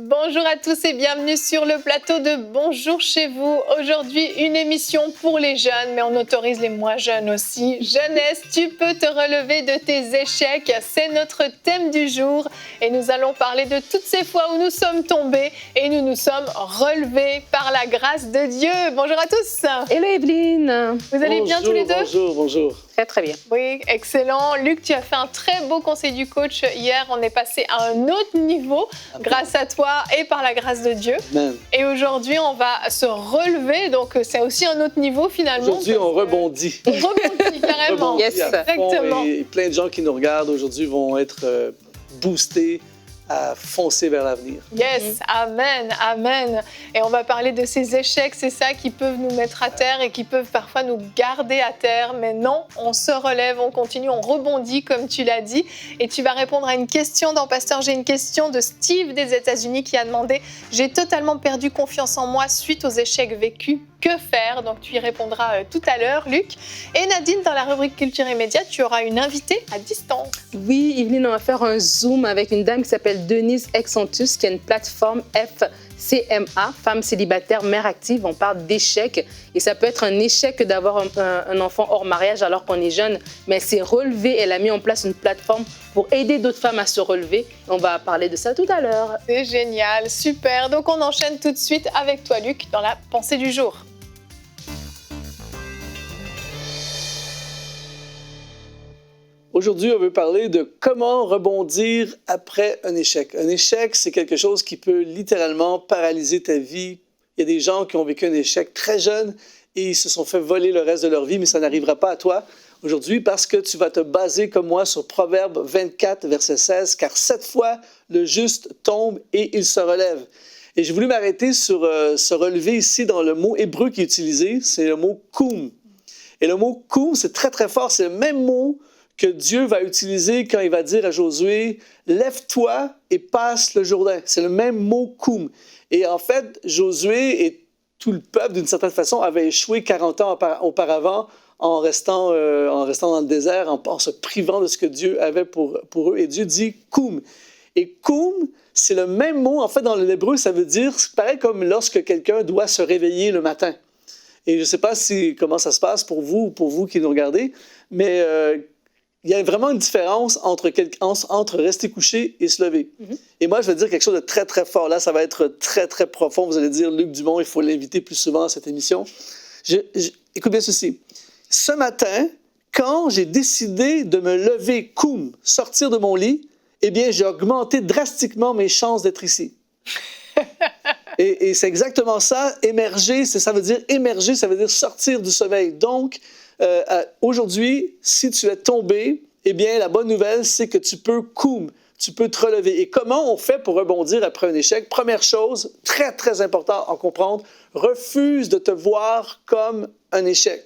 Bonjour à tous et bienvenue sur le plateau de Bonjour chez vous. Aujourd'hui, une émission pour les jeunes, mais on autorise les moins jeunes aussi. Jeunesse, tu peux te relever de tes échecs. C'est notre thème du jour et nous allons parler de toutes ces fois où nous sommes tombés et nous nous sommes relevés par la grâce de Dieu. Bonjour à tous. Hello Evelyne. Vous allez bien tous les deux? Bonjour. Très très bien. Oui, excellent. Luc, tu as fait un très beau conseil du coach hier. On est passé à un autre niveau grâce à toi et par la grâce de Dieu. Amen. Et aujourd'hui, on va se relever. Donc, c'est aussi un autre niveau finalement. Aujourd'hui, on rebondit. On rebondit carrément. Yes. À fond, Exactement. et plein de gens qui nous regardent aujourd'hui vont être boostés à foncer vers l'avenir. Yes, amen, amen. Et on va parler de ces échecs, c'est ça qui peuvent nous mettre à terre et qui peuvent parfois nous garder à terre. Mais non, on se relève, on continue, on rebondit comme tu l'as dit. Et tu vas répondre à une question dans Pasteur. J'ai une question de Steve des États-Unis qui a demandé « J'ai totalement perdu confiance en moi suite aux échecs vécus. Que faire ?» Donc tu y répondras tout à l'heure, Luc. Et Nadine, dans la rubrique Culture et Médias, tu auras une invitée à distance. Oui, Evelyne, on va faire un Zoom avec une dame qui s'appelle Denise Exantus, qui a une plateforme FCMA, Femmes célibataires, mères actives. On parle d'échecs et ça peut être un échec d'avoir un enfant hors mariage alors qu'on est jeune, mais elle s'est relevée, elle a mis en place une plateforme pour aider d'autres femmes à se relever. On va parler de ça tout à l'heure. C'est génial, super. Donc on enchaîne tout de suite avec toi, Luc, dans la pensée du jour. Aujourd'hui, on veut parler de comment rebondir après un échec. Un échec, c'est quelque chose qui peut littéralement paralyser ta vie. Il y a des gens qui ont vécu un échec très jeune et ils se sont fait voler le reste de leur vie, mais ça n'arrivera pas à toi aujourd'hui parce que tu vas te baser comme moi sur Proverbe 24, verset 16, « Car 7 fois le juste tombe et il se relève. » Et j'ai voulu m'arrêter sur se relever ici dans le mot hébreu qui est utilisé, c'est le mot « koum ». Et le mot « koum », c'est très très fort, c'est le même mot que Dieu va utiliser quand il va dire à Josué « Lève-toi et passe le Jourdain ». C'est le même mot « koum ». Et en fait, Josué et tout le peuple, d'une certaine façon, avaient échoué 40 ans auparavant en restant dans le désert, en se privant de ce que Dieu avait pour eux. Et Dieu dit « koum ». Et « koum », c'est le même mot. En fait, dans l'hébreu, ça veut dire, c'est pareil comme lorsque quelqu'un doit se réveiller le matin. Et je ne sais pas comment ça se passe pour vous qui nous regardez, mais il y a vraiment une différence entre rester couché et se lever. Et moi, je vais dire quelque chose de très, très fort. Là, ça va être très, très profond. Vous allez dire, Luc Dumont, il faut l'inviter plus souvent à cette émission. Écoute bien ceci. Ce matin, quand j'ai décidé de me lever, koum, sortir de mon lit, eh bien, j'ai augmenté drastiquement mes chances d'être ici. Et c'est exactement ça. Émerger, ça veut dire émerger, ça veut dire sortir du sommeil. Donc, aujourd'hui, si tu es tombé, eh bien, la bonne nouvelle, c'est que tu peux tu peux te relever. Et comment on fait pour rebondir après un échec? Première chose, très, très important à comprendre, refuse de te voir comme un échec.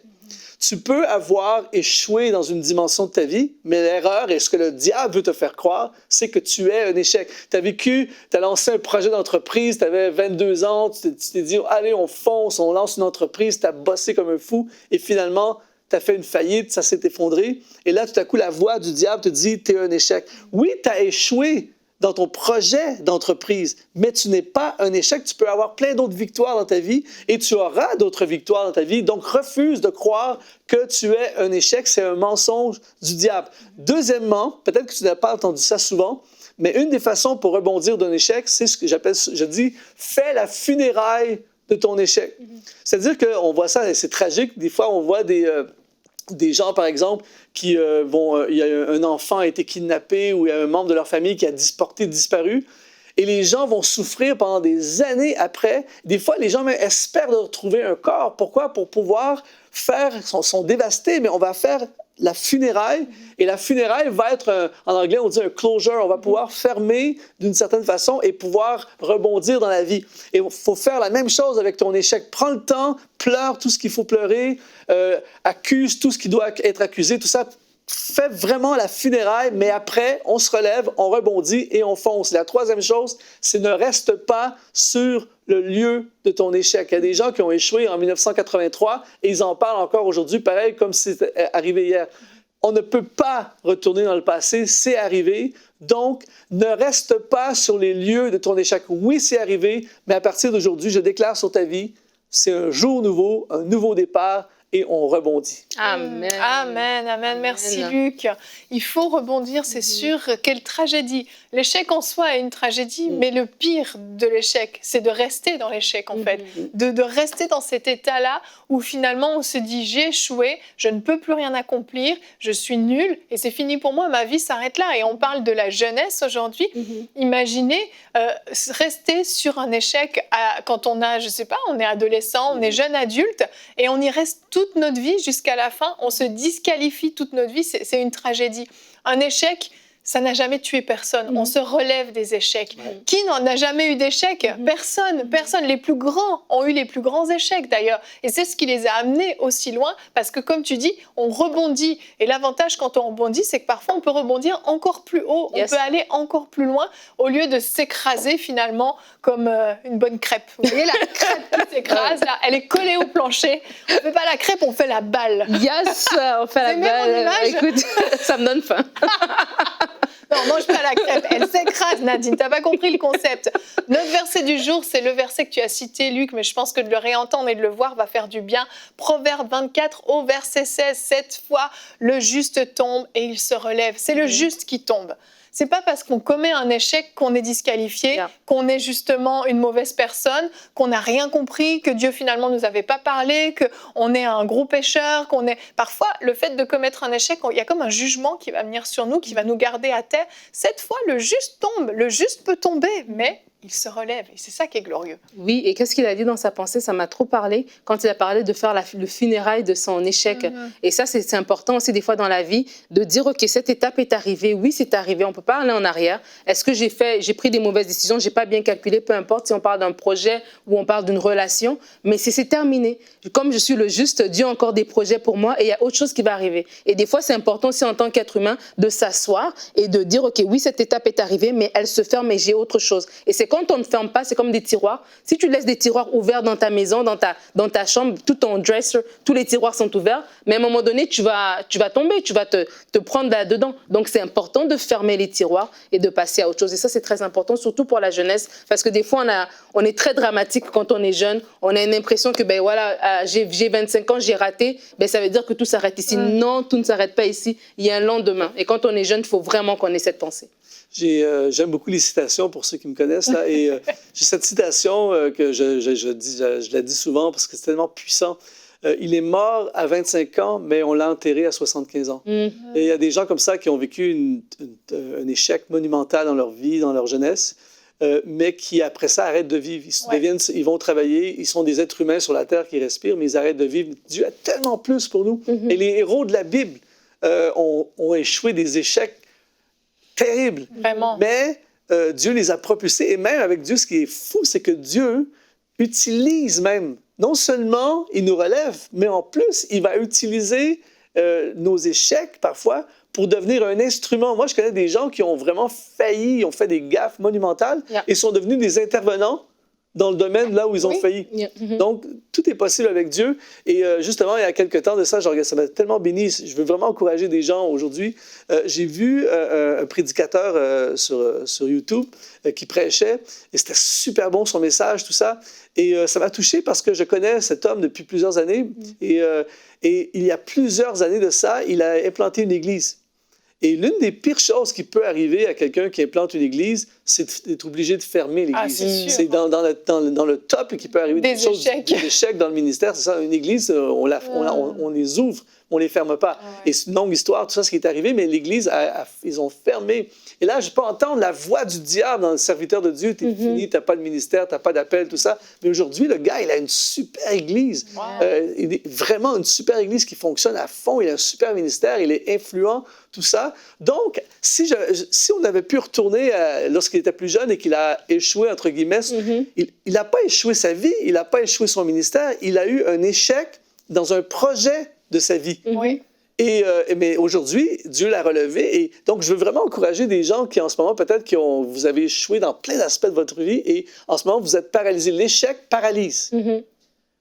Tu peux avoir échoué dans une dimension de ta vie, mais l'erreur et ce que le diable veut te faire croire, c'est que tu es un échec. Tu as lancé un projet d'entreprise, tu avais 22 ans, tu t'es dit « Allez, on fonce, on lance une entreprise », tu as bossé comme un fou et finalement, tu as fait une faillite, ça s'est effondré. Et là, tout à coup, la voix du diable te dit « Tu es un échec ». Oui, tu as échoué dans ton projet d'entreprise, mais tu n'es pas un échec. Tu peux avoir plein d'autres victoires dans ta vie et tu auras d'autres victoires dans ta vie. Donc, refuse de croire que tu es un échec. C'est un mensonge du diable. Deuxièmement, peut-être que tu n'as pas entendu ça souvent, mais une des façons pour rebondir d'un échec, c'est ce que je dis, fais la funéraille de ton échec. C'est-à-dire qu'on voit ça, et c'est tragique, des fois on voit des gens, par exemple, il y a un enfant a été kidnappé ou il y a un membre de leur famille qui a disparu. Et les gens vont souffrir pendant des années après. Des fois, les gens même espèrent de retrouver un corps. Pourquoi? Pour pouvoir sont dévastés, mais on va faire la funéraille. Et la funéraille va être, en anglais, on dit un closure. On va pouvoir fermer d'une certaine façon et pouvoir rebondir dans la vie. Et il faut faire la même chose avec ton échec. Prends le temps, pleure tout ce qu'il faut pleurer, accuse tout ce qui doit être accusé, tout ça. Fais vraiment la funéraille, mais après, on se relève, on rebondit et on fonce. La troisième chose, c'est ne reste pas sur le lieu de ton échec. Il y a des gens qui ont échoué en 1983 et ils en parlent encore aujourd'hui, pareil comme si c'était arrivé hier. On ne peut pas retourner dans le passé, c'est arrivé. Donc, ne reste pas sur les lieux de ton échec. Oui, c'est arrivé, mais à partir d'aujourd'hui, je déclare sur ta vie, c'est un jour nouveau, un nouveau départ. Et on rebondit. Amen. Amen, amen. Merci Luc. Il faut rebondir, c'est sûr. Quelle tragédie. L'échec en soi est une tragédie, mais le pire de l'échec, c'est de rester dans l'échec en fait. De rester dans cet état-là où finalement on se dit j'ai échoué, je ne peux plus rien accomplir, je suis nul et c'est fini pour moi, ma vie s'arrête là. Et on parle de la jeunesse aujourd'hui. Imaginez rester sur un échec quand on a, je sais pas, on est adolescent, on est jeune adulte et on y reste toute notre vie jusqu'à la fin, on se disqualifie toute notre vie, c'est une tragédie. Un échec, ça n'a jamais tué personne. On se relève des échecs. Qui n'en a jamais eu d'échecs? Personne. Personne. Les plus grands ont eu les plus grands échecs d'ailleurs. Et c'est ce qui les a amenés aussi loin parce que comme tu dis, on rebondit. Et l'avantage quand on rebondit, c'est que parfois on peut rebondir encore plus haut. On peut aller encore plus loin au lieu de s'écraser finalement comme une bonne crêpe. Vous voyez la crêpe qui s'écrase là, elle est collée au plancher. On ne fait pas la crêpe, on fait la balle. Yes, on fait la balle. Écoute, ça me donne faim. Non, mange pas la crêpe, elle s'écrase, Nadine, t'as pas compris le concept. Notre verset du jour, c'est le verset que tu as cité, Luc, mais je pense que de le réentendre et de le voir va faire du bien. Proverbe 24 au verset 16, 7 fois, le juste tombe et il se relève. C'est le juste qui tombe. C'est pas parce qu'on commet un échec qu'on est disqualifié, qu'on est justement une mauvaise personne, qu'on n'a rien compris, que Dieu finalement nous avait pas parlé, qu'on est un gros pécheur, qu'on est... Parfois, le fait de commettre un échec, il y a comme un jugement qui va venir sur nous, qui va nous garder à terre. Cette fois, le juste tombe, le juste peut tomber, mais il se relève. Et c'est ça qui est glorieux. Oui, et qu'est-ce qu'il a dit dans sa pensée? Ça m'a trop parlé quand il a parlé de faire le funérail de son échec. Et ça, c'est important aussi des fois dans la vie, de dire, OK, cette étape est arrivée. Oui, c'est arrivé. On ne peut pas aller en arrière. Est-ce que j'ai pris des mauvaises décisions? Je n'ai pas bien calculé, peu importe si on parle d'un projet ou on parle d'une relation. Mais c'est terminé. Comme je suis le juste, Dieu a encore des projets pour moi et il y a autre chose qui va arriver. Et des fois, c'est important aussi en tant qu'être humain de s'asseoir et de dire, OK, oui, cette étape est arrivée, mais elle se ferme et j'ai autre chose. Et c'est quand on ne ferme pas, c'est comme des tiroirs. Si tu laisses des tiroirs ouverts dans ta maison, dans ta chambre, tout ton dresser, tous les tiroirs sont ouverts, mais à un moment donné, tu vas tomber, tu vas te prendre là-dedans. Donc, c'est important de fermer les tiroirs et de passer à autre chose. Et ça, c'est très important, surtout pour la jeunesse, parce que des fois, on est très dramatique quand on est jeune. On a une impression que, ben voilà, j'ai 25 ans, j'ai raté, ben ça veut dire que tout s'arrête ici. Non, tout ne s'arrête pas ici. Il y a un lendemain. Et quand on est jeune, il faut vraiment qu'on ait cette pensée. J'aime beaucoup les citations pour ceux qui me connaissent. Là, et j'ai cette citation que je la dis souvent parce que c'est tellement puissant. Il est mort à 25 ans, mais on l'a enterré à 75 ans. Et il y a des gens comme ça qui ont vécu un échec monumental dans leur vie, dans leur jeunesse, mais qui, après ça, arrêtent de vivre. Ils vont travailler, ils sont des êtres humains sur la terre qui respirent, mais ils arrêtent de vivre. Dieu a tellement plus pour nous. Et les héros de la Bible ont échoué des échecs terrible. Vraiment. Mais Dieu les a propulsés. Et même avec Dieu, ce qui est fou, c'est que Dieu utilise même, non seulement il nous relève, mais en plus, il va utiliser nos échecs parfois pour devenir un instrument. Moi, je connais des gens qui ont vraiment failli, ont fait des gaffes monumentales et sont devenus des intervenants dans le domaine là où ils ont failli. Donc, tout est possible avec Dieu. Et justement, il y a quelques temps de ça, ça m'a tellement béni. Je veux vraiment encourager des gens aujourd'hui. J'ai vu un prédicateur sur YouTube qui prêchait et c'était super bon son message, tout ça. Et ça m'a touché parce que je connais cet homme depuis plusieurs années. Et il y a plusieurs années de ça, il a implanté une église. Et l'une des pires choses qui peut arriver à quelqu'un qui implante une église, c'est d'être obligé de fermer l'église. C'est dans le top qui peut arriver des échecs dans le ministère. C'est ça, une église, on les ouvre on ne les ferme pas. Ouais. Et c'est une longue histoire, tout ça, ce qui est arrivé, mais l'Église, ils ont fermé. Et là, je peux entendre la voix du diable dans le serviteur de Dieu. Tu es fini, tu n'as pas de ministère, tu n'as pas d'appel, tout ça. Mais aujourd'hui, le gars, il a une super Église. Wow. Il est vraiment une super Église qui fonctionne à fond. Il a un super ministère, il est influent, tout ça. Donc, si on avait pu retourner lorsqu'il était plus jeune et qu'il a échoué, entre guillemets, il n'a pas échoué sa vie, il n'a pas échoué son ministère, il a eu un échec dans un projet de sa vie. Oui. Mais aujourd'hui, Dieu l'a relevé. Et donc, je veux vraiment encourager des gens qui, en ce moment, peut-être vous avez échoué dans plein d'aspects de votre vie et en ce moment, vous êtes paralysés. L'échec paralyse.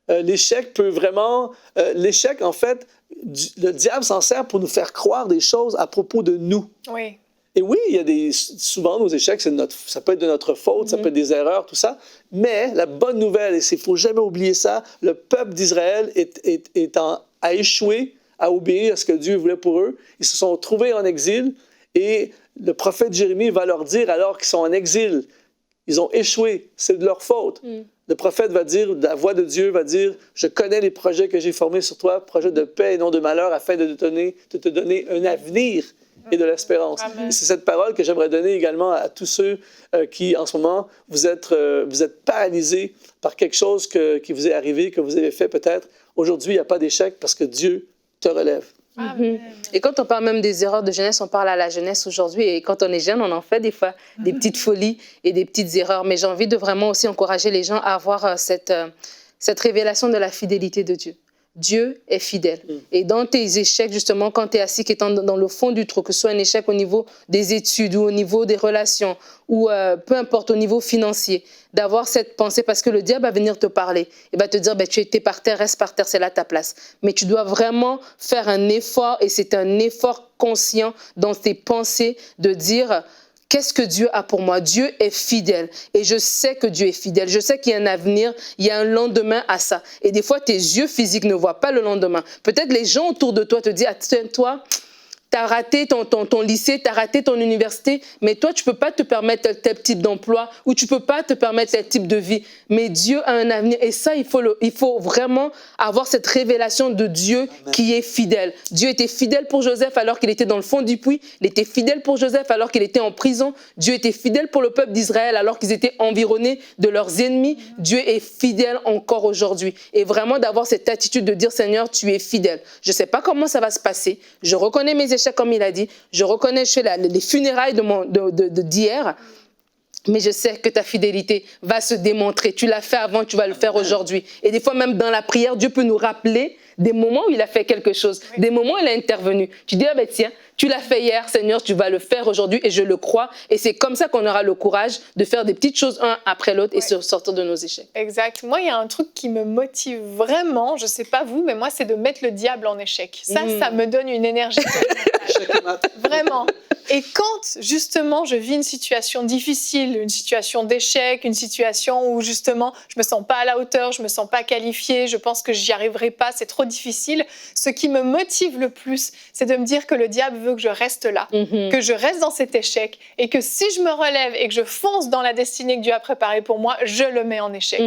L'échec peut vraiment... l'échec, en fait, le diable s'en sert pour nous faire croire des choses à propos de nous. Oui. Et oui, il y a souvent, nos échecs, ça peut être de notre faute, ça peut être des erreurs, tout ça. Mais la bonne nouvelle, et il ne faut jamais oublier ça, le peuple d'Israël a échoué à obéir à ce que Dieu voulait pour eux. Ils se sont trouvés en exil et le prophète Jérémie va leur dire, alors qu'ils sont en exil, ils ont échoué, c'est de leur faute. Le prophète va dire, la voix de Dieu va dire, je connais les projets que j'ai formés sur toi, projets de paix et non de malheur, afin de te donner un avenir et de l'espérance. C'est cette parole que j'aimerais donner également à tous ceux qui, en ce moment, vous êtes paralysés par quelque chose qui vous est arrivé, que vous avez fait peut-être. Aujourd'hui, il n'y a pas d'échec parce que Dieu te relève. Et quand on parle même des erreurs de jeunesse, on parle à la jeunesse aujourd'hui. Et quand on est jeune, on en fait des fois des petites folies et des petites erreurs. Mais j'ai envie de vraiment aussi encourager les gens à avoir cette révélation de la fidélité de Dieu. Dieu est fidèle. Et dans tes échecs, justement, quand tu es assis, qui est dans le fond du trou, que ce soit un échec au niveau des études ou au niveau des relations, ou peu importe, au niveau financier, d'avoir cette pensée, parce que le diable va venir te parler. Il va te dire, tu es par terre, reste par terre, c'est là ta place. Mais tu dois vraiment faire un effort, et c'est un effort conscient dans tes pensées, de dire... Qu'est-ce que Dieu a pour moi? Dieu est fidèle. Et je sais que Dieu est fidèle. Je sais qu'il y a un avenir, il y a un lendemain à ça. Et des fois, tes yeux physiques ne voient pas le lendemain. Peut-être les gens autour de toi te disent, toi, tu as raté ton lycée, tu as raté ton université, mais toi, tu ne peux pas te permettre tel type d'emploi ou tu ne peux pas te permettre tel type de vie. Mais Dieu a un avenir. Et ça, il faut vraiment avoir cette révélation de Dieu qui est fidèle. Dieu était fidèle pour Joseph alors qu'il était dans le fond du puits. Il était fidèle pour Joseph alors qu'il était en prison. Dieu était fidèle pour le peuple d'Israël alors qu'ils étaient environnés de leurs ennemis. Dieu est fidèle encore aujourd'hui. Et vraiment d'avoir cette attitude de dire, Seigneur, tu es fidèle. Je ne sais pas comment ça va se passer. Je reconnais mes échecs comme il a dit. Je reconnais, je fais les funérailles d'hier. Mais je sais que ta fidélité va se démontrer. Tu l'as fait avant, tu vas le faire aujourd'hui. Et des fois, même dans la prière, Dieu peut nous rappeler des moments où il a fait quelque chose, des moments où il a intervenu. Tu dis, tiens, tu l'as fait hier, Seigneur, tu vas le faire aujourd'hui et je le crois. Et c'est comme ça qu'on aura le courage de faire des petites choses un après l'autre et sortir de nos échecs. Exact. Moi, il y a un truc qui me motive vraiment, je ne sais pas vous, mais moi, c'est de mettre le diable en échec. Ça me donne une énergie. Vraiment. Et quand, justement, je vis une situation difficile, une situation d'échec, une situation où, justement, je ne me sens pas à la hauteur, je ne me sens pas qualifiée, je pense que j'y arriverai pas, c'est trop difficile, ce qui me motive le plus, c'est de me dire que le diable veut que je reste là, que je reste dans cet échec, et que si je me relève et que je fonce dans la destinée que Dieu a préparée pour moi, je le mets en échec.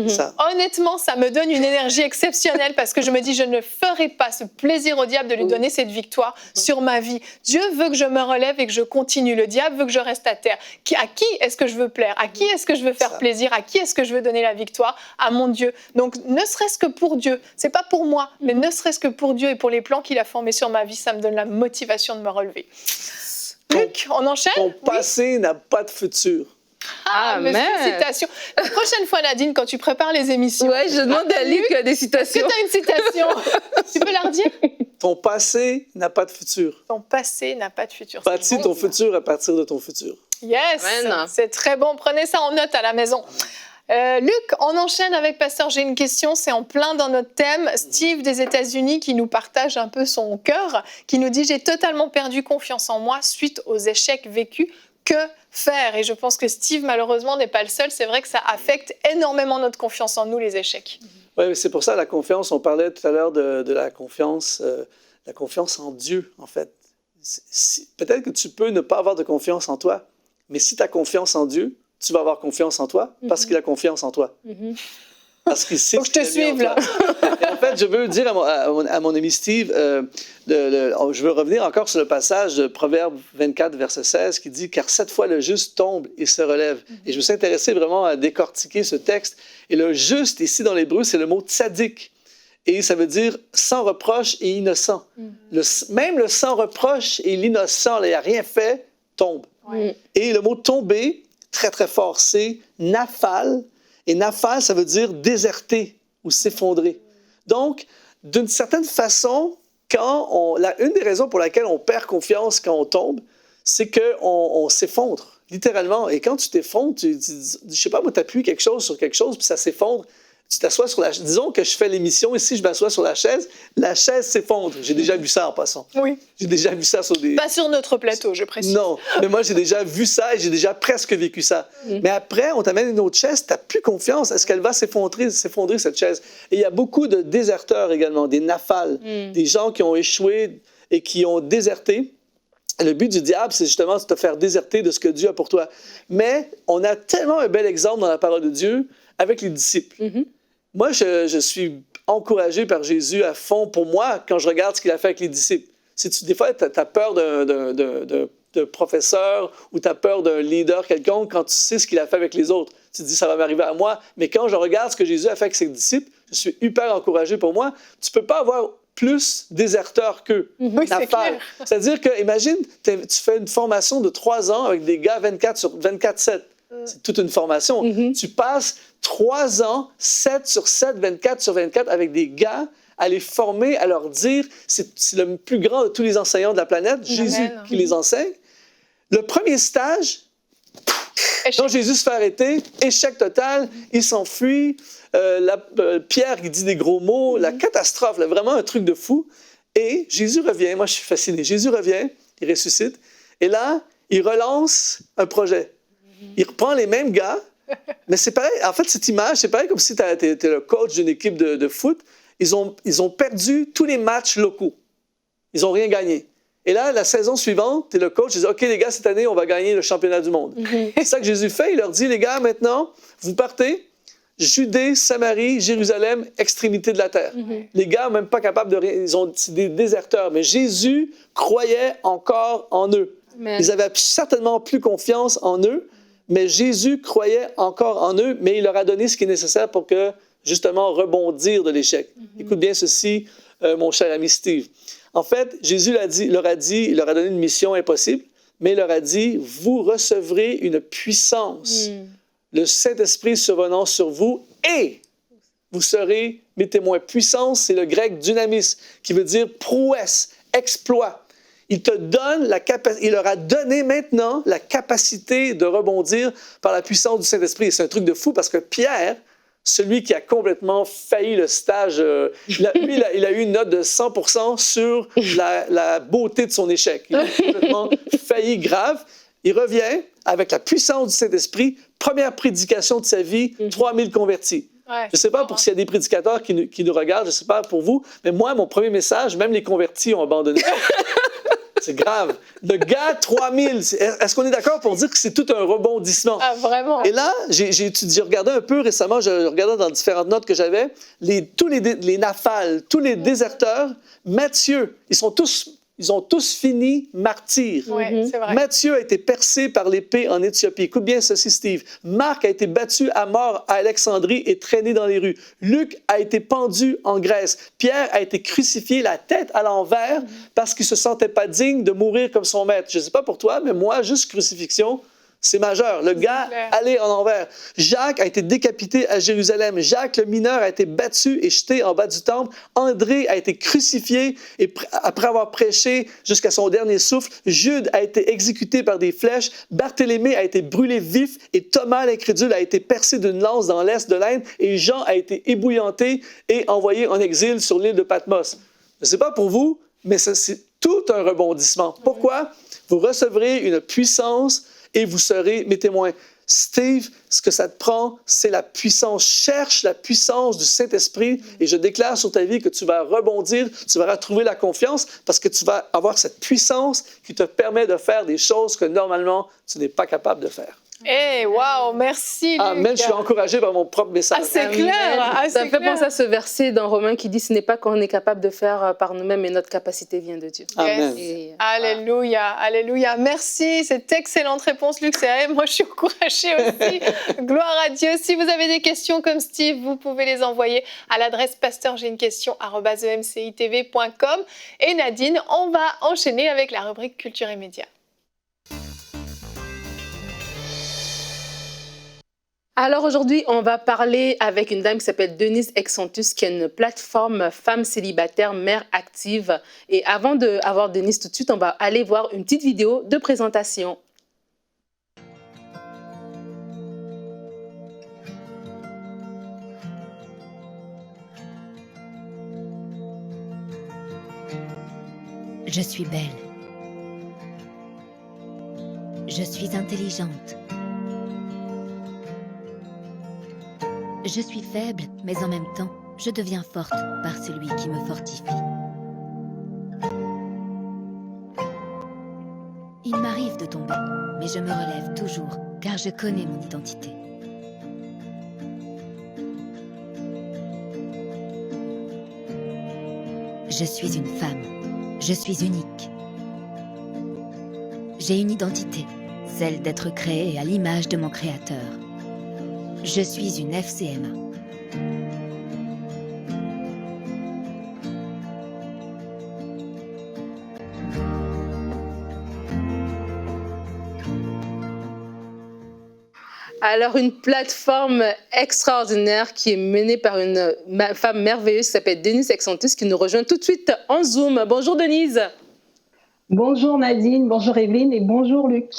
Honnêtement, ça me donne une énergie exceptionnelle parce que je me dis, je ne ferai pas ce plaisir au diable de lui donner cette victoire sur ma vie. Dieu veut que je me relève et que je continue. Le diable veut que je reste à terre. À qui est-ce que je veux plaire? À qui est-ce que je veux faire plaisir? À qui est-ce que je veux donner la victoire? À mon Dieu. Donc, ne serait-ce que pour Dieu, c'est pas pour moi, mais ne serait-ce que pour Dieu et pour les plans qu'il a formés sur ma vie, ça me donne la motivation de me relever. Luc, on enchaîne? Ton passé n'a pas de futur. Amen. Citation. La prochaine fois, Nadine, quand tu prépares les émissions, je demande à Luc des citations. Est-ce que tu as une citation? Tu peux la redire? Ton passé n'a pas de futur. Ton passé n'a pas de futur. Bâtis ton futur à partir de ton futur. Yes, c'est très bon. Prenez ça en note à la maison. Luc, on enchaîne avec Pasteur. J'ai une question, c'est en plein dans notre thème. Steve des États-Unis qui nous partage un peu son cœur, qui nous dit « J'ai totalement perdu confiance en moi suite aux échecs vécus. Que faire ?» Et je pense que Steve, malheureusement, n'est pas le seul. C'est vrai que ça affecte énormément notre confiance en nous, les échecs. Oui, c'est pour ça la confiance. On parlait tout à l'heure de la confiance en Dieu, en fait. Peut-être que tu peux ne pas avoir de confiance en toi, mais si tu as confiance en Dieu, tu vas avoir confiance en toi parce qu'il a confiance en toi. Parce qu'il sait Faut que je te suive, là. Et en fait, je veux dire à mon ami Steve, je veux revenir encore sur le passage de Proverbe 24, verset 16, qui dit « Car 7 fois le juste tombe et se relève ». Et je me suis intéressé vraiment à décortiquer ce texte. Et le juste, ici dans l'hébreu, c'est le mot tzaddik. Et ça veut dire sans reproche et innocent. Même le sans reproche et l'innocent, il n'a rien fait, tombe. Ouais. Et le mot tomber, très très fort, c'est nafal. Et nafal, ça veut dire déserter ou s'effondrer. Donc, d'une certaine façon, une des raisons pour laquelle on perd confiance quand on tombe, c'est qu'on s'effondre, littéralement. Et quand tu t'effondres, je sais pas, moi, tu appuies quelque chose sur quelque chose, puis ça s'effondre. Tu t'assois sur la chaise. Disons que je fais l'émission ici, je m'assois sur la chaise s'effondre. J'ai déjà vu ça en passant. Oui. J'ai déjà vu ça sur des... Pas sur notre plateau, je précise. Non, mais moi, j'ai déjà vu ça et j'ai déjà presque vécu ça. Mais après, on t'amène une autre chaise, tu n'as plus confiance. Est-ce qu'elle va s'effondrer, cette chaise? Et il y a beaucoup de déserteurs également, des nafals, des gens qui ont échoué et qui ont déserté. Le but du diable, c'est justement de te faire déserter de ce que Dieu a pour toi. Mais on a tellement un bel exemple dans la parole de Dieu avec les disciples. Moi, je suis encouragé par Jésus à fond pour moi quand je regarde ce qu'il a fait avec les disciples. Des fois, tu as peur d'un professeur ou tu as peur d'un leader quelconque quand tu sais ce qu'il a fait avec les autres. Tu te dis, ça va m'arriver à moi. Mais quand je regarde ce que Jésus a fait avec ses disciples, je suis hyper encouragé pour moi. Tu ne peux pas avoir plus déserteurs qu'eux. Oui, c'est clair. C'est-à-dire que, imagine, tu fais une formation de 3 ans avec des gars 24 sur 24/7. C'est toute une formation. Tu passes 3 ans, 7 sur 7, 24 sur 24, avec des gars, à les former, à leur dire, c'est le plus grand de tous les enseignants de la planète, Jésus qui les enseigne. Le premier stage, quand Jésus se fait arrêter, échec total, il s'enfuit, Pierre qui dit des gros mots, la catastrophe, là, vraiment un truc de fou. Et Jésus revient, moi je suis fasciné, Jésus revient, il ressuscite, et là, il relance un projet. Il reprend les mêmes gars, mais c'est pareil. En fait, cette image, c'est pareil comme si tu étais le coach d'une équipe de foot. Ils ont perdu tous les matchs locaux. Ils n'ont rien gagné. Et là, la saison suivante, tu es le coach, tu dis, OK, les gars, cette année, on va gagner le championnat du monde. C'est ça que Jésus fait. Il leur dit, les gars, maintenant, vous partez, Judée, Samarie, Jérusalem, extrémité de la terre. Les gars, même pas capables de rien. C'est des déserteurs. Mais Jésus croyait encore en eux. Amen. Ils avaient certainement plus confiance en eux. Mais Jésus croyait encore en eux, mais il leur a donné ce qui est nécessaire pour que, justement, rebondir de l'échec. Écoute bien ceci, mon cher ami Steve. En fait, Jésus leur a donné une mission impossible, mais il leur a dit, vous recevrez une puissance, le Saint-Esprit survenant sur vous, et vous serez mes témoins. Puissance, c'est le grec dynamis, qui veut dire prouesse, exploit. Il leur a donné maintenant la capacité de rebondir par la puissance du Saint-Esprit. Et c'est un truc de fou parce que Pierre, celui qui a complètement failli le stage, il a eu une note de 100% sur la beauté de son échec. Il a complètement failli grave. Il revient avec la puissance du Saint-Esprit, première prédication de sa vie, 3000 convertis. Ouais, je ne sais pas pour s'il y a des prédicateurs qui nous regardent, je ne sais pas pour vous, mais moi, mon premier message, même les convertis ont abandonné. C'est grave. Le gars, 3000, est-ce qu'on est d'accord pour dire que c'est tout un rebondissement? Ah, vraiment? Et là, j'ai regardé un peu récemment, je regardais dans différentes notes que j'avais, tous les nafals, tous les déserteurs, Matthieu, ils ont tous fini martyrs. Oui, c'est vrai. Matthieu a été percé par l'épée en Éthiopie. Écoute bien ceci, Steve. Marc a été battu à mort à Alexandrie et traîné dans les rues. Luc a été pendu en Grèce. Pierre a été crucifié la tête à l'envers parce qu'il ne se sentait pas digne de mourir comme son maître. Je ne sais pas pour toi, mais moi, juste crucifixion, c'est majeur. Le gars, allez en envers. Jacques a été décapité à Jérusalem. Jacques, le mineur, a été battu et jeté en bas du temple. André a été crucifié et après avoir prêché jusqu'à son dernier souffle. Jude a été exécuté par des flèches. Barthélemy a été brûlé vif et Thomas, l'incrédule, a été percé d'une lance dans l'est de l'Inde et Jean a été ébouillanté et envoyé en exil sur l'île de Patmos. Je ne sais pas pour vous, mais c'est tout un rebondissement. Pourquoi? Vous recevrez une puissance et vous serez mes témoins. Steve, ce que ça te prend, c'est la puissance. Cherche la puissance du Saint-Esprit et je déclare sur ta vie que tu vas rebondir, tu vas retrouver la confiance parce que tu vas avoir cette puissance qui te permet de faire des choses que normalement tu n'es pas capable de faire. Waouh, merci Luc. Amen, je suis encouragé par mon propre message. C'est clair. Ça fait penser à ce verset dans Romains qui dit « Ce n'est pas qu'on est capable de faire par nous-mêmes, mais notre capacité vient de Dieu. » Amen. Alléluia, alléluia. Merci, cette excellente réponse Luc. Moi je suis encouragée aussi. Gloire à Dieu. Si vous avez des questions comme Steve, vous pouvez les envoyer à l'adresse pasteur@emcitv.com. Et Nadine, on va enchaîner avec la rubrique Culture et Médias. Alors aujourd'hui, on va parler avec une dame qui s'appelle Denise Exantus, qui est une plateforme femmes célibataires, mères actives. Et avant d'avoir Denise tout de suite, on va aller voir une petite vidéo de présentation. Je suis belle. Je suis intelligente. Je suis faible, mais en même temps, je deviens forte par celui qui me fortifie. Il m'arrive de tomber, mais je me relève toujours, car je connais mon identité. Je suis une femme. Je suis unique. J'ai une identité, celle d'être créée à l'image de mon Créateur. Je suis une FCMA. Alors, une plateforme extraordinaire qui est menée par une femme merveilleuse qui s'appelle Denise Exantus, qui nous rejoint tout de suite en Zoom. Bonjour Denise. Bonjour Nadine, bonjour Evelyne et bonjour Luc.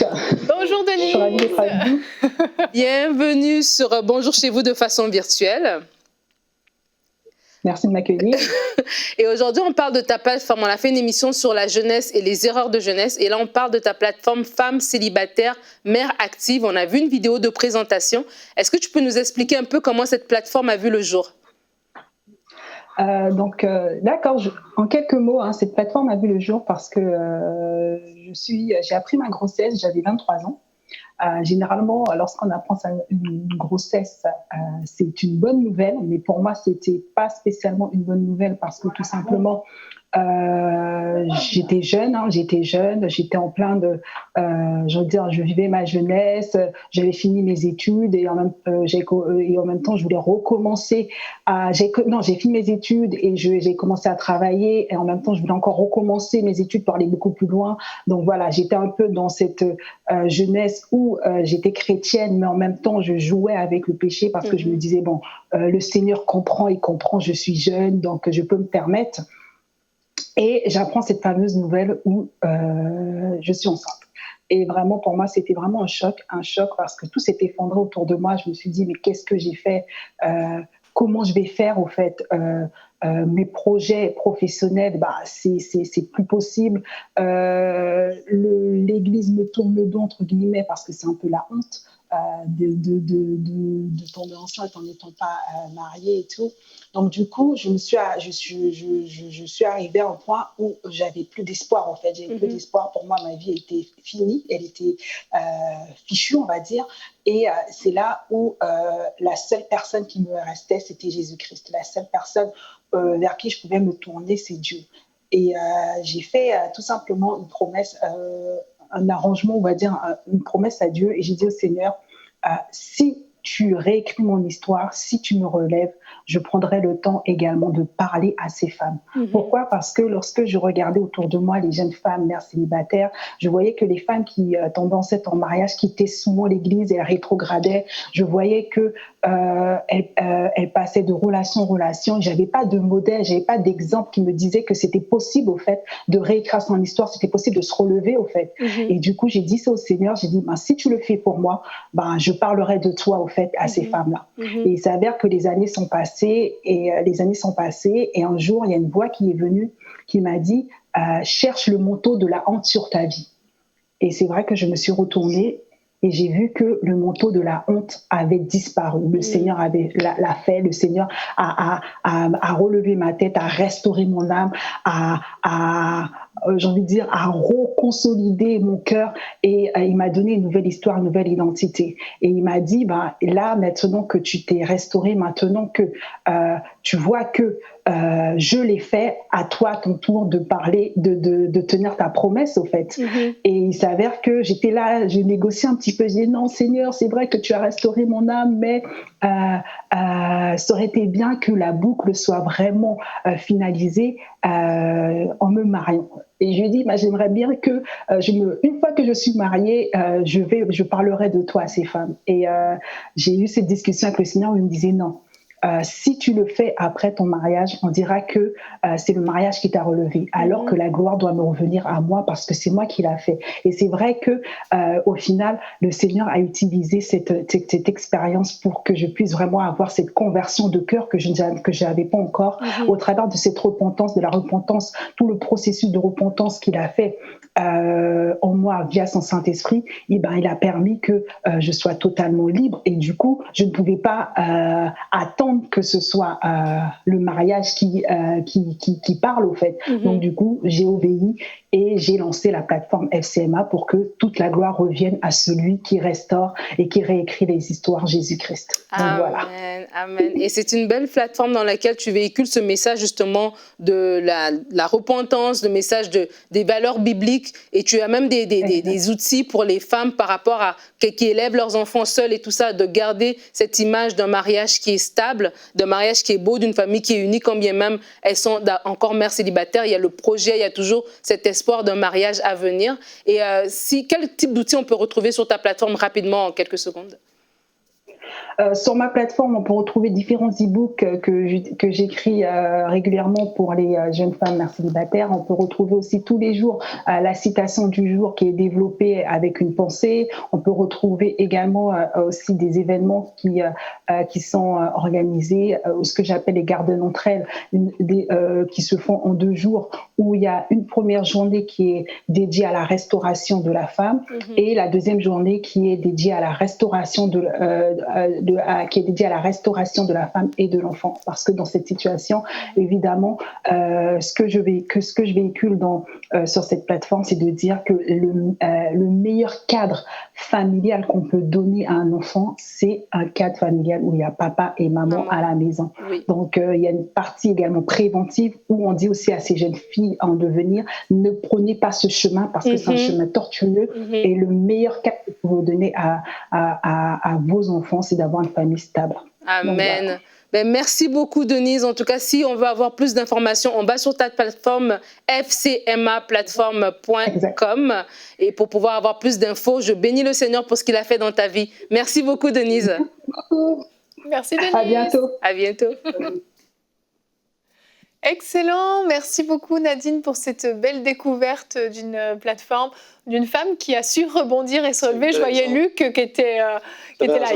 Bonjour Denise. Je suis ravie d'être avec vous. Bienvenue sur Bonjour chez vous de façon virtuelle. Merci de m'accueillir. Et aujourd'hui, on parle de ta plateforme. On a fait une émission sur la jeunesse et les erreurs de jeunesse. Et là, on parle de ta plateforme Femmes célibataires, mères actives. On a vu une vidéo de présentation. Est-ce que tu peux nous expliquer un peu comment cette plateforme a vu le jour? D'accord. En quelques mots, cette plateforme a vu le jour parce que j'ai appris ma grossesse, j'avais 23 ans. Généralement, lorsqu'on apprend une grossesse, c'est une bonne nouvelle, mais pour moi, c'était pas spécialement une bonne nouvelle parce que tout simplement, j'étais jeune, j'étais en plein de, je vivais ma jeunesse, j'avais fini mes études et en même temps, je voulais recommencer. J'ai fini mes études et j'ai commencé à travailler et en même temps, je voulais encore recommencer mes études pour aller beaucoup plus loin. Donc voilà, j'étais un peu dans cette jeunesse où j'étais chrétienne, mais en même temps, je jouais avec le péché parce que je me disais, le Seigneur comprend, il comprend, je suis jeune, donc je peux me permettre. Et j'apprends cette fameuse nouvelle où je suis enceinte. Et vraiment, pour moi, c'était vraiment un choc parce que tout s'est effondré autour de moi. Je me suis dit, mais qu'est-ce que j'ai fait? Comment je vais faire, au fait? Mes projets professionnels, c'est plus possible. L'Église me tourne le dos, entre guillemets, parce que c'est un peu la honte de tomber enceinte en n'étant pas mariée et tout. Donc du coup, je suis arrivée à un point où j'avais plus d'espoir, en fait. J'avais plus d'espoir. Pour moi, ma vie était finie, elle était fichue, on va dire. Et c'est là où la seule personne qui me restait, c'était Jésus-Christ. La seule personne vers qui je pouvais me tourner, c'est Dieu. Et j'ai fait tout simplement une promesse, un arrangement, on va dire, une promesse à Dieu. Et j'ai dit au Seigneur, si tu réécris mon histoire, si tu me relèves, je prendrai le temps également de parler à ces femmes. Pourquoi? Parce que lorsque je regardais autour de moi les jeunes femmes, mères célibataires, je voyais que les femmes qui tombaient enceintes en mariage quittaient souvent l'église et elles rétrogradaient. Je voyais que elles passaient de relation en relation. J'avais pas de modèle, j'avais pas d'exemple qui me disait que c'était possible, au fait, de réécrire son histoire, c'était possible de se relever, au fait. Et du coup, j'ai dit ça au Seigneur, j'ai dit, si tu le fais pour moi, je parlerai de toi, au fait, à ces femmes-là. Et il s'avère que les années sont passées, et un jour, il y a une voix qui est venue, qui m'a dit, cherche le manteau de la honte sur ta vie. Et c'est vrai que je me suis retournée et j'ai vu que le manteau de la honte avait disparu. Le Seigneur l'a fait, le Seigneur a relevé ma tête, a restauré mon âme, a j'ai envie de dire, à reconsolider mon cœur et il m'a donné une nouvelle histoire, une nouvelle identité. Et il m'a dit, là, maintenant que tu t'es restauré, maintenant que tu vois que je l'ai fait, à toi, à ton tour, de parler, de tenir ta promesse, au fait. Et il s'avère que j'étais là, j'ai négocié un petit peu, j'ai dit, non, Seigneur, c'est vrai que tu as restauré mon âme, mais ça aurait été bien que la boucle soit vraiment finalisée en me mariant. Et je lui ai dit, j'aimerais bien que, une fois que je suis mariée, je parlerai de toi à ces femmes. Et j'ai eu cette discussion avec le Seigneur où il me disait, non. Si tu le fais après ton mariage, on dira que c'est le mariage qui t'a relevé, alors que la gloire doit me revenir à moi parce que c'est moi qui l'a fait. Et c'est vrai que au final, le Seigneur a utilisé cette expérience pour que je puisse vraiment avoir cette conversion de cœur que je n'avais pas encore, au travers de cette repentance, de la repentance, tout le processus de repentance qu'il a fait en moi via son Saint-Esprit. Et il a permis que je sois totalement libre. Et du coup, je ne pouvais pas attendre que ce soit le mariage qui parle, au fait. Donc, du coup, j'ai obéi et j'ai lancé la plateforme FCMA pour que toute la gloire revienne à celui qui restaure et qui réécrit les histoires, Jésus-Christ. Donc, voilà. Amen. Et c'est une belle plateforme dans laquelle tu véhicules ce message justement de la repentance, le message des valeurs bibliques. Et tu as même des outils pour les femmes par rapport à qui élèvent leurs enfants seuls et tout ça, de garder cette image d'un mariage qui est stable, d'un mariage qui est beau, d'une famille qui est unie, quand bien même elles sont encore mères célibataires. Il y a le projet, il y a toujours cet espoir d'un mariage à venir. Et quel type d'outils on peut retrouver sur ta plateforme rapidement en quelques secondes? Sur ma plateforme, on peut retrouver différents e-books que j'écris régulièrement pour les jeunes femmes mères célibataires. On peut retrouver aussi tous les jours la citation du jour qui est développée avec une pensée. On peut retrouver également aussi des événements qui sont organisés, ce que j'appelle les gardes d'entre elles, qui se font en 2 jours, où il y a une première journée qui est dédiée à la restauration de la femme et la deuxième journée qui est dédiée à la restauration qui est dédiée à la restauration de la femme et de l'enfant. Parce que dans cette situation, évidemment, ce que je véhicule sur cette plateforme, c'est de dire que le meilleur cadre familial qu'on peut donner à un enfant, c'est un cadre familial où il y a papa et maman à la maison. Oui. Donc, il y a une partie également préventive où on dit aussi à ces jeunes filles en devenir, ne prenez pas ce chemin parce que c'est un chemin tortueux et le meilleur cadre que vous donnez à vos enfants, c'est d'avoir une famille stable. Amen. Donc, voilà. Merci beaucoup, Denise. En tout cas, si on veut avoir plus d'informations, on va sur ta plateforme fcmaplatform.com et pour pouvoir avoir plus d'infos, je bénis le Seigneur pour ce qu'il a fait dans ta vie. Merci beaucoup, Denise. Merci, Denise. À bientôt. À bientôt. Excellent, merci beaucoup Nadine pour cette belle découverte d'une plateforme, d'une femme qui a su rebondir et se relever. Je voyais Luc qui était là,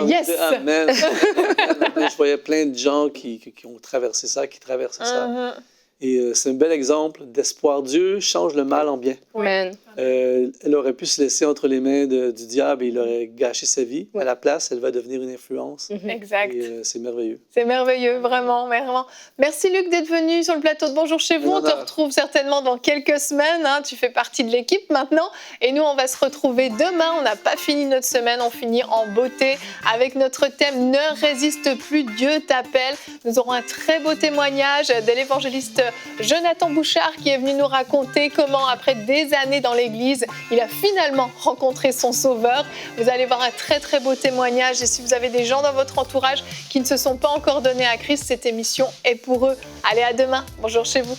yes. Amen. Je voyais plein de gens qui ont traversé ça, qui traversaient ça. Et c'est un bel exemple d'espoir. Dieu change le mal en bien. Amen. Elle aurait pu se laisser entre les mains du diable et il aurait gâché sa vie. À la place, elle va devenir une influence. Exact. Et c'est merveilleux. C'est merveilleux, vraiment, vraiment. Merci Luc d'être venu sur le plateau de Bonjour chez vous. On te retrouve certainement dans quelques semaines. Tu fais partie de l'équipe maintenant. Et nous, on va se retrouver demain. On n'a pas fini notre semaine. On finit en beauté avec notre thème « Ne résiste plus, Dieu t'appelle ». Nous aurons un très beau témoignage de l'évangéliste Jonathan Bouchard qui est venu nous raconter comment, après des années dans l'église, il a finalement rencontré son sauveur. Vous allez voir un très très beau témoignage et si vous avez des gens dans votre entourage qui ne se sont pas encore donnés à Christ, cette émission est pour eux. Allez, à demain. Bonjour chez vous.